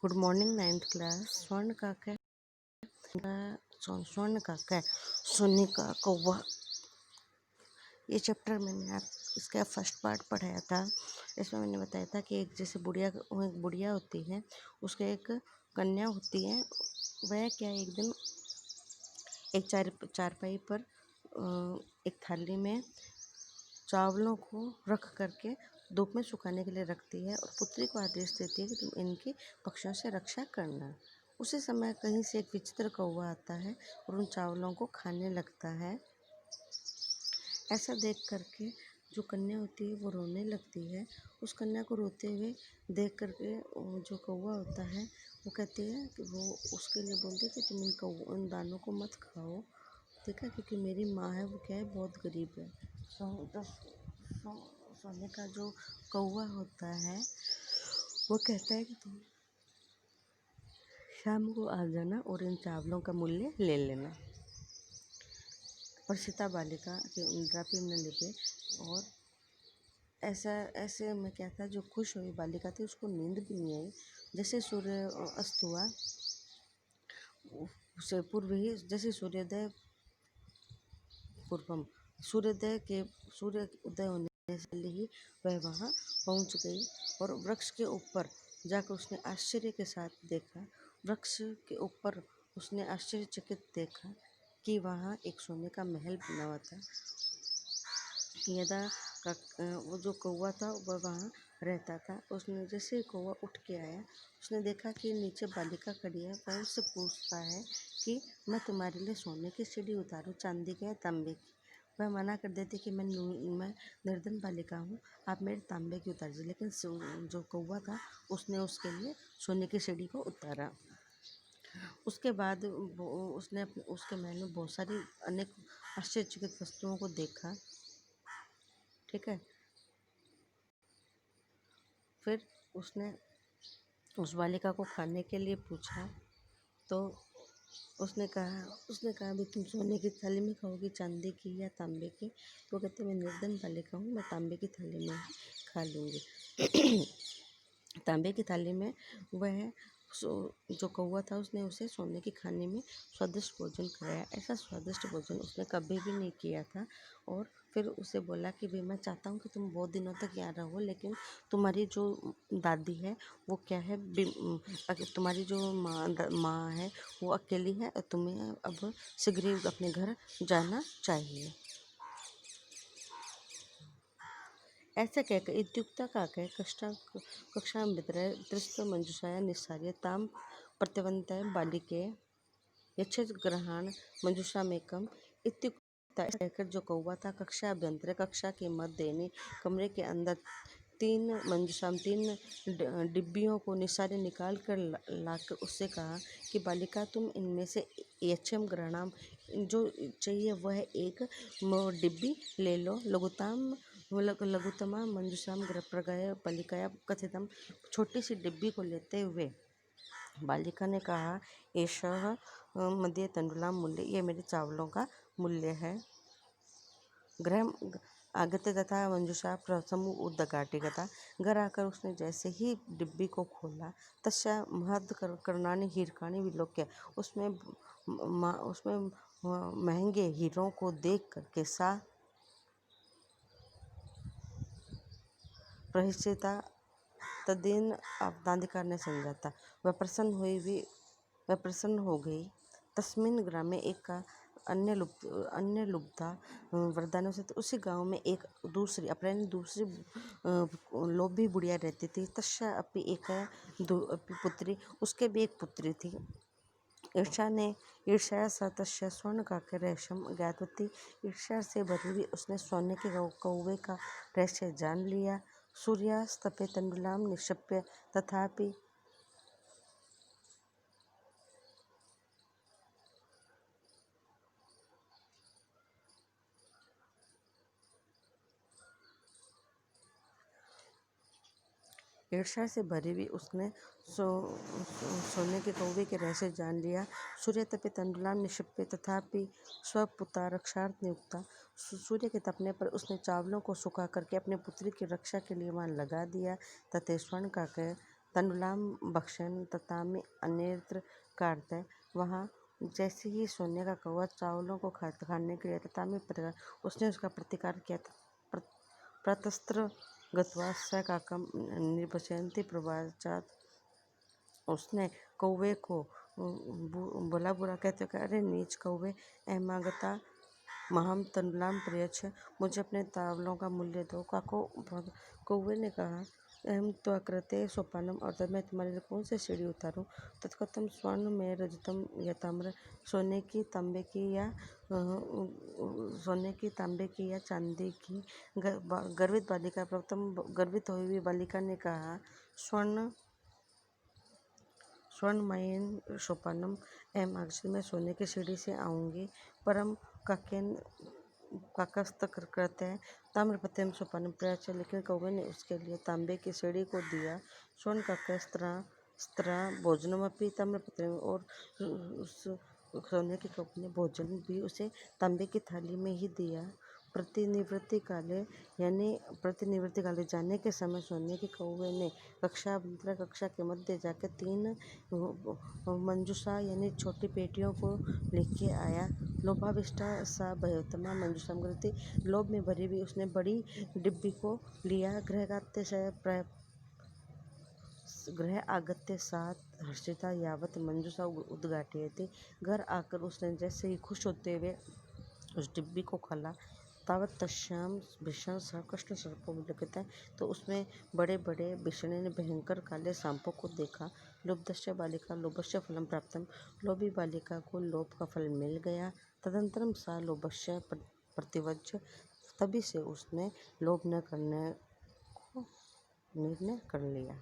Good morning ninth class. स्वर्ण काका स्वर्ण काका सोने का कौवा, ये चैप्टर मैंने आप इसका फर्स्ट पार्ट पढ़ाया था। इसमें मैंने बताया था कि एक जैसे एक बुढ़िया होती है, उसके एक कन्या होती है। वह क्या एक दिन एक चारपाई पर एक थाली में चावलों को रख करके धूप में सुखाने के लिए रखती है और पुत्री को आदेश देती है कि तुम इनकी पक्षियों से रक्षा करना। उसी समय कहीं से एक विचित्र कौवा आता है और उन चावलों को खाने लगता है। ऐसा देख करके जो कन्या होती है वो रोने लगती है। उस कन्या को रोते हुए देख करके जो कौवा होता है वो कहती है कि वो उसके लिए बोलती है कि तुम इन दानों को मत खाओ, ठीक है, क्योंकि मेरी माँ है वो क्या है बहुत गरीब है। सोने का जो कौवा होता है वो कहता है कि तुम शाम को आ जाना और इन चावलों का मूल्य ले लेना। पर सीता बालिका के इंद्रा पे न लिपे और ऐसे में क्या था, जो खुश हुई बालिका थी उसको नींद भी नहीं आई। जैसे सूर्य अस्त हुआ उससे पूर्व ही, जैसे सूर्य उदय होने से पहले ही वह वहाँ पहुँच गई और वृक्ष के ऊपर जाकर उसने आश्चर्य के साथ देखा। वृक्ष के ऊपर उसने आश्चर्यचकित देखा कि वहाँ एक सोने का महल बना हुआ था। वो जो कौवा था वह वहाँ रहता था। उसने जैसे कौवा उठ के आया, उसने देखा कि नीचे बालिका खड़ी है। वह उससे पूछता है कि मैं तुम्हारे लिए सोने की सीढ़ी उतारूं, चांदी की या तांबे की। वह मना कर देती कि मैं निर्धन बालिका हूँ, आप मेरे तांबे की उतार दीजिए। लेकिन जो कौवा था उसने उसके लिए सोने की सीढ़ी को उतारा। उसके बाद उसने उसके महल में बहुत सारी अनेक आश्चर्यचकित वस्तुओं को देखा, ठीक है। फिर उसने उस बालिका को खाने के लिए पूछा तो उसने कहा भी तुम सोने की थाली में खाओगी, चांदी की या तांबे की? तो कहते मैं निर्धन बालिका हूँ, मैं तांबे की थाली में खा लूँगी। तांबे की थाली में वह जो कौवा था उसने उसे सोने की खाने में स्वादिष्ट भोजन कराया। ऐसा स्वादिष्ट भोजन उसने कभी भी नहीं किया था। और फिर उसे बोला कि भाई मैं चाहता हूँ कि तुम बहुत दिनों तक यहाँ रहो, लेकिन तुम्हारी जो दादी है वो क्या है, तुम्हारी जो माँ है वो अकेली है और तुम्हें अब शीघ्र ही अपने घर जाना चाहिए। ऐसे कहकर इत्युक्ता काके कक्षां त्रस्तमञ्जुषाया निस्सार्य तां प्रत्यवन्त्य बालिके यच्छग्रहाण मंजुषामेकम। इत्युक्ता ऐसा कहकर जो कौवा था कक्षा अभ्यंतर कक्षा के मध्य यानी कमरे के अंदर तीन डिब्बियों को निस्सारे निकाल कर लाकर उससे कहा कि बालिका तुम इनमें से यच्छम ग्रहणाम, जो चाहिए वह एक डिब्बी ले लो। लघुतमा मंजुषाम प्रगय बालिकाया कथितम। छोटी सी डिब्बी को लेते हुए बालिका ने कहा एषः मध्य तंडुलाम मूल्य, ये मेरे चावलों का मूल्य है। गृह आगत्य तथा मंजुषा प्रथम उद्घाटिगता। घर आकर उसने जैसे ही डिब्बी को खोला तस्या महद कर्णानि हीरकानि विलोक्य, उसमें महंगे हीरों को देख करके सा प्रहिष्यता तद्दीन अवधाधिकार ने समझा था। वह प्रसन्न हो गई। तस्मिन ग्रामे एक अन्य लुब्धा वरदानों से, उसी गांव में एक दूसरी लोभी बुढ़िया रहती थी। तस्या अपि एक पुत्री, उसके भी एक पुत्री थी। ईर्ष्या स तस्य स्वर्ण काके रहस्यम ज्ञातवती। ईर्ष्या से भरी हुई उसने सोने के कौवे का रहस्य जान लिया। सूर्यास्तपे तंडुलाम निक्षिप्य तथापि ईर्ष्या से भरी हुई उसने सोने के कौवे के रहस्य जान लिया। सूर्य तपे तंडुलाम निक्षिप्य तथापि स्वपुत्रारक्षार्थ नियुक्ता। सूर्य के तपने पर उसने चावलों को सुखा करके अपने पुत्री की रक्षा के लिए वहां लगा दिया। तथे स्वर्ण काके तण्डुलां भक्षन् तथामि अन्यत्र कार्तः। वहाँ जैसे ही सोने का कौवा चावलों को खाने के लिए तथामि उसने उसका प्रतिकार किया। प्रतस्त्र गत्वा स काकं निपश्यन्ति प्रवाचात्। उसने कौवे को भला बुरा कहते हुए, अरे नीच कौवे, अहमागता महम तण्डुलां प्रयच्छ, मुझे अपने चावलों का मूल्य दो। कौवे ने कहा, अहम त्वा कृते सोपानम, और तब मैं तुम्हारे लिए कौन सी सीढ़ी उतारूं। तत्कथम स्वर्ण में रजतम या ताम्र, सोने की तांबे की या चांदी की। गर्वित बालिका प्रथम गर्वित हुई हुई बालिका ने कहा, स्वर्णमयेन सोपानम, अहम आगच्छति, मैं सोने की सीढ़ी से आऊँगी। परम काकस्त कृते ताम्रपत्रम सोपानम प्रयच्छ, लेकिन कौवे ने उसके लिए तांबे की सीढ़ी को दिया। स्वर्ण काकस्त्रा भोजनमपि ताम्रपत्रम, और उस सोने के कौवे ने भोजन भी उसे तांबे की थाली में ही दिया। प्रतिनिवृत्ति काले जाने के समय सोने के कौवे ने कक्षा के मध्य जाकर 3 मंजूषा यानी छोटी पेटियों को लेके आया। लोभाविष्टा सा भयोत्तमा मंजूषां गृहीत, लोभ में भरी हुई उसने बड़ी डिब्बी को लिया। गृह आगत्य सा हर्षिता यावत् मंजूषा उद्घाटयति, घर आकर उसने जैसे ही खुश होते हुए उस डिब्बी को खोला, तावत् तस्यां भीषण कृष्ण सर्पो विलग्यते, तो उसमें बड़े बड़े भीषण भयंकर काले सांपों को देखा। लुब्धस्य बालिका लोभस्य फलं प्राप्तम, लोभी बालिका को लोभ का फल मिल गया। तदंतरम सा लोभस्य प्रतिवज्य, तभी से उसने लोभ न करने को निर्णय कर लिया।